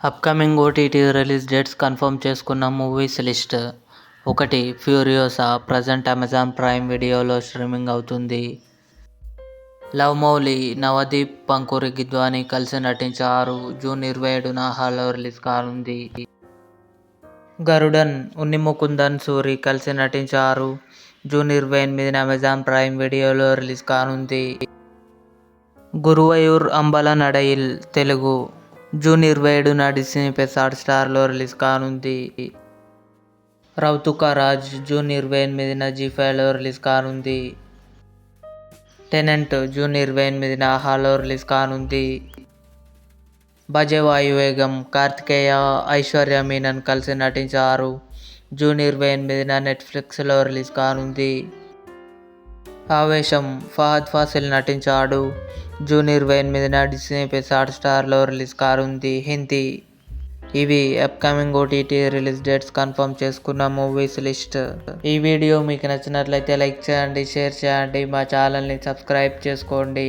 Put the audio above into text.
Upcoming OTT release dates confirm చేసుకున్న movies list. 1. Furiosa present Amazon prime వీడియోలో streaming అవుతుంది. Love Mouli, Navdeep Pankhuri Gidwani కలిసి నటించారు. జూన్ 27న హాల్లో రిలీజ్ కానుంది. గరుడన్, ఉన్ని ముకుందన్, సూరి కలిసి నటించారు. జూన్ 28న అమెజాన్ ప్రైమ్ వీడియోలో రిలీజ్ కానుంది. గురువయూర్ అంబల నడయిల్ తెలుగు జూన్ 27న డిస్నీ ప్లస్ హాట్స్టార్లో రిలీజ్ కానుంది. రౌతుకా రాజ్ జూన్ 28న జీ5లో రిలీజ్ కానుంది. టెనెంట్ జూన్ 28న హాల్లో రిలీజ్ కానుంది. భజే వాయువేగం కార్తికేయ, ఐశ్వర్య మీనన్ కలిసి నటించారు. జూన్ 28న నెట్ఫ్లిక్స్లో రిలీజ్ కానుంది. ఆవేశం ఫహద్ ఫాసిల్ నటించాడు. జూన్ 28న డిస్నీ ప్లస్ హాట్స్టార్లో రిలీజ్ కానుంది. హిందీ. ఇవి upcoming OTT release dates confirm చేసుకున్న మూవీస్ లిస్ట్. ఈ వీడియో మీకు నచ్చినట్లయితే లైక్ చేయండి, షేర్ చేయండి, మా ఛానల్ని సబ్స్క్రైబ్ చేసుకోండి.